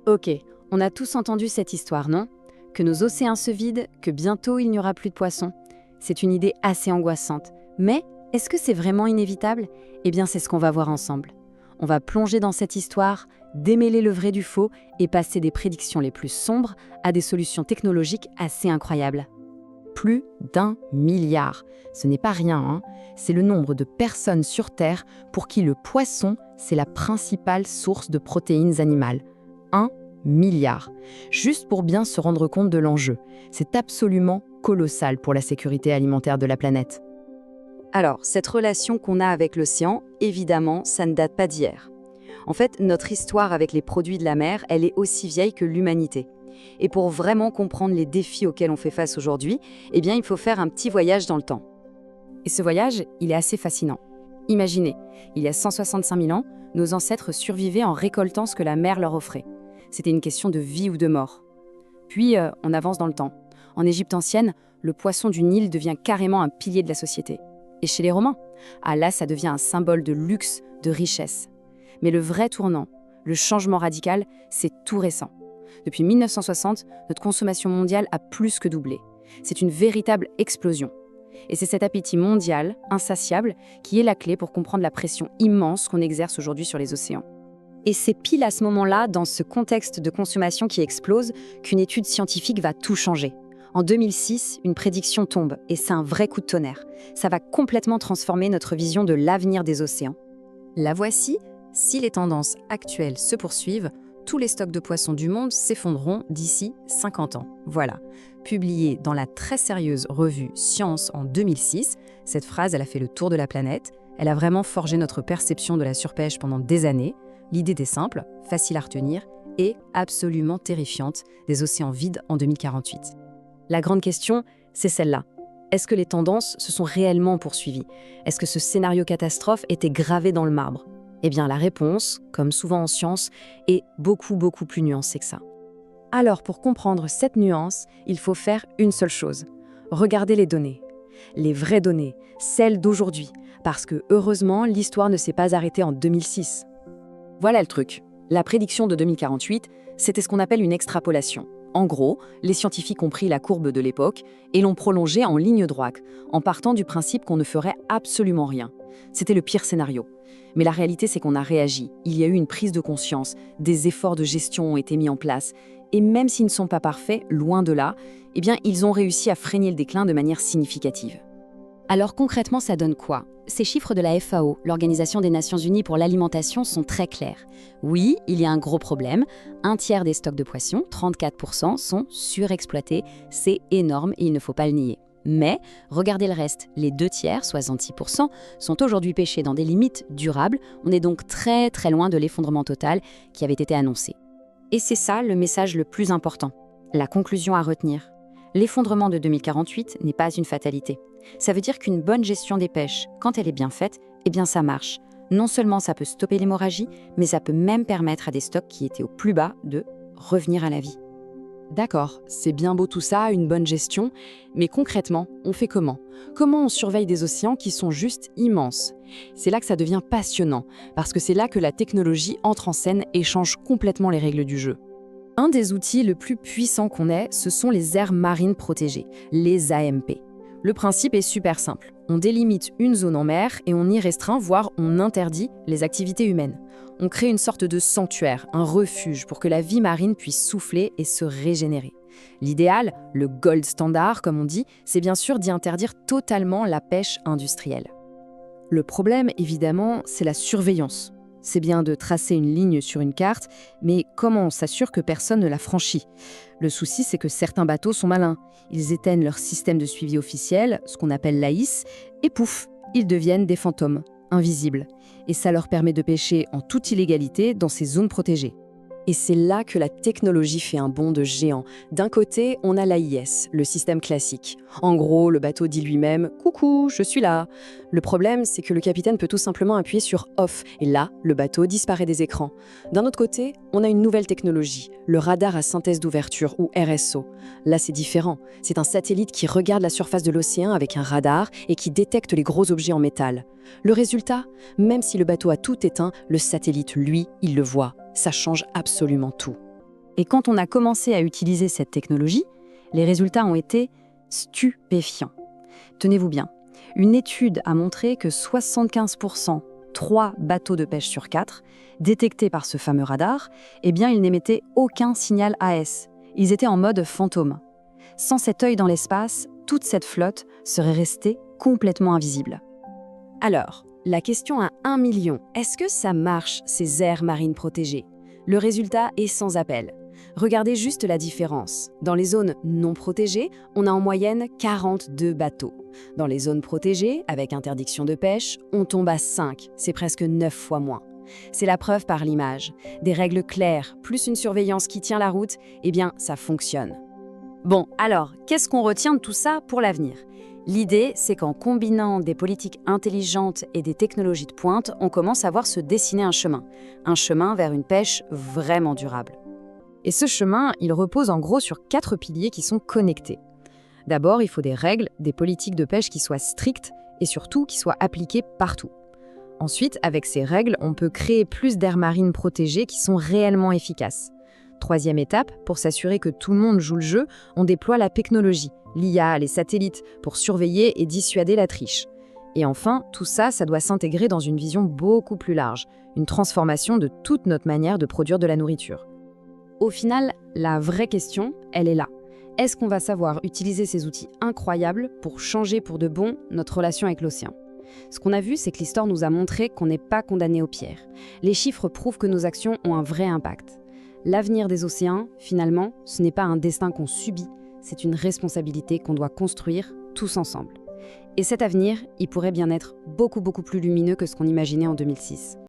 Ok, on a tous entendu cette histoire, non? Que nos océans se vident, que bientôt il n'y aura plus de poissons. C'est une idée assez angoissante. Mais est-ce que c'est vraiment inévitable? Eh bien, c'est ce qu'on va voir ensemble. On va plonger dans cette histoire, démêler le vrai du faux et passer des prédictions les plus sombres à des solutions technologiques assez incroyables. Plus d'1 milliard. Ce n'est pas rien, hein. C'est le nombre de personnes sur Terre pour qui le poisson, c'est la principale source de protéines animales. 1 milliard. Juste pour bien se rendre compte de l'enjeu. C'est absolument colossal pour la sécurité alimentaire de la planète. Alors, cette relation qu'on a avec l'océan, évidemment, ça ne date pas d'hier. En fait, notre histoire avec les produits de la mer, elle est aussi vieille que l'humanité. Et pour vraiment comprendre les défis auxquels on fait face aujourd'hui, eh bien, il faut faire un petit voyage dans le temps. Et ce voyage, il est assez fascinant. Imaginez, il y a 165 000 ans, nos ancêtres survivaient en récoltant ce que la mer leur offrait. C'était une question de vie ou de mort. Puis, on avance dans le temps. En Égypte ancienne, le poisson du Nil devient carrément un pilier de la société. Et chez les Romains, là, ça devient un symbole de luxe, de richesse. Mais le vrai tournant, le changement radical, c'est tout récent. Depuis 1960, notre consommation mondiale a plus que doublé. C'est une véritable explosion. Et c'est cet appétit mondial, insatiable, qui est la clé pour comprendre la pression immense qu'on exerce aujourd'hui sur les océans. Et c'est pile à ce moment-là, dans ce contexte de consommation qui explose, qu'une étude scientifique va tout changer. En 2006, une prédiction tombe, et c'est un vrai coup de tonnerre. Ça va complètement transformer notre vision de l'avenir des océans. La voici, si les tendances actuelles se poursuivent, tous les stocks de poissons du monde s'effondreront d'ici 50 ans. Voilà. Publiée dans la très sérieuse revue Science en 2006, cette phrase, elle a fait le tour de la planète. Elle a vraiment forgé notre perception de la surpêche pendant des années. L'idée était simple, facile à retenir et absolument terrifiante, des océans vides en 2048. La grande question, c'est celle-là. Est-ce que les tendances se sont réellement poursuivies? Est-ce que ce scénario catastrophe était gravé dans le marbre? Eh bien, la réponse, comme souvent en science, est beaucoup plus nuancée que ça. Alors, pour comprendre cette nuance, il faut faire une seule chose. Regarder les données. Les vraies données, celles d'aujourd'hui. Parce que, heureusement, l'histoire ne s'est pas arrêtée en 2006. Voilà le truc. La prédiction de 2048, c'était ce qu'on appelle une extrapolation. En gros, les scientifiques ont pris la courbe de l'époque et l'ont prolongée en ligne droite, en partant du principe qu'on ne ferait absolument rien. C'était le pire scénario. Mais la réalité, c'est qu'on a réagi. Il y a eu une prise de conscience, des efforts de gestion ont été mis en place. Et même s'ils ne sont pas parfaits, loin de là, eh bien, ils ont réussi à freiner le déclin de manière significative. Alors concrètement, ça donne quoi? Ces chiffres de la FAO, l'Organisation des Nations Unies pour l'alimentation, sont très clairs. Oui, il y a un gros problème. Un tiers des stocks de poissons, 34%, sont surexploités. C'est énorme et il ne faut pas le nier. Mais, regardez le reste, les 2 tiers, 66%, sont aujourd'hui pêchés dans des limites durables. On est donc très loin de l'effondrement total qui avait été annoncé. Et c'est ça le message le plus important. La conclusion à retenir. L'effondrement de 2048 n'est pas une fatalité. Ça veut dire qu'une bonne gestion des pêches, quand elle est bien faite, eh bien ça marche. Non seulement ça peut stopper l'hémorragie, mais ça peut même permettre à des stocks qui étaient au plus bas de revenir à la vie. D'accord, c'est bien beau tout ça, une bonne gestion, mais concrètement, on fait comment? Comment on surveille des océans qui sont juste immenses? C'est là que ça devient passionnant, parce que c'est là que la technologie entre en scène et change complètement les règles du jeu. Un des outils le plus puissants qu'on ait, ce sont les aires marines protégées, les AMP. Le principe est super simple. On délimite une zone en mer et on y restreint, voire on interdit les activités humaines. On crée une sorte de sanctuaire, un refuge pour que la vie marine puisse souffler et se régénérer. L'idéal, le gold standard comme on dit, c'est bien sûr d'y interdire totalement la pêche industrielle. Le problème, évidemment, c'est la surveillance. C'est bien de tracer une ligne sur une carte, mais comment on s'assure que personne ne la franchit? Le souci, c'est que certains bateaux sont malins. Ils éteignent leur système de suivi officiel, ce qu'on appelle l'AIS, et pouf, ils deviennent des fantômes, invisibles. Et ça leur permet de pêcher en toute illégalité dans ces zones protégées. Et c'est là que la technologie fait un bond de géant. D'un côté, on a l'AIS, le système classique. En gros, le bateau dit lui-même « Coucou, je suis là ». Le problème, c'est que le capitaine peut tout simplement appuyer sur « Off » et là, le bateau disparaît des écrans. D'un autre côté, on a une nouvelle technologie, le radar à synthèse d'ouverture ou RSO. Là, c'est différent. C'est un satellite qui regarde la surface de l'océan avec un radar et qui détecte les gros objets en métal. Le résultat, même si le bateau a tout éteint, le satellite, lui, il le voit. Ça change absolument tout. Et quand on a commencé à utiliser cette technologie, les résultats ont été stupéfiants. Tenez-vous bien, une étude a montré que 75%, 3 bateaux de pêche sur 4, détectés par ce fameux radar, eh bien, ils n'émettaient aucun signal AS. Ils étaient en mode fantôme. Sans cet œil dans l'espace, toute cette flotte serait restée complètement invisible. Alors, la question à 1 million, est-ce que ça marche, ces aires marines protégées? Le résultat est sans appel. Regardez juste la différence. Dans les zones non protégées, on a en moyenne 42 bateaux. Dans les zones protégées, avec interdiction de pêche, on tombe à 5, c'est presque 9 fois moins. C'est la preuve par l'image. Des règles claires, plus une surveillance qui tient la route, eh bien, ça fonctionne. Bon, alors, qu'est-ce qu'on retient de tout ça pour l'avenir? L'idée, c'est qu'en combinant des politiques intelligentes et des technologies de pointe, on commence à voir se dessiner un chemin vers une pêche vraiment durable. Et ce chemin, il repose en gros sur 4 piliers qui sont connectés. D'abord, il faut des règles, des politiques de pêche qui soient strictes et surtout qui soient appliquées partout. Ensuite, avec ces règles, on peut créer plus d'aires marines protégées qui sont réellement efficaces. Troisième étape, pour s'assurer que tout le monde joue le jeu, on déploie la technologie, l'IA, les satellites, pour surveiller et dissuader la triche. Et enfin, tout ça, ça doit s'intégrer dans une vision beaucoup plus large, une transformation de toute notre manière de produire de la nourriture. Au final, la vraie question, elle est là. Est-ce qu'on va savoir utiliser ces outils incroyables pour changer pour de bon notre relation avec l'océan? Ce qu'on a vu, c'est que l'histoire nous a montré qu'on n'est pas condamné aux pierres. Les chiffres prouvent que nos actions ont un vrai impact. L'avenir des océans, finalement, ce n'est pas un destin qu'on subit, c'est une responsabilité qu'on doit construire tous ensemble. Et cet avenir, il pourrait bien être beaucoup plus lumineux que ce qu'on imaginait en 2006.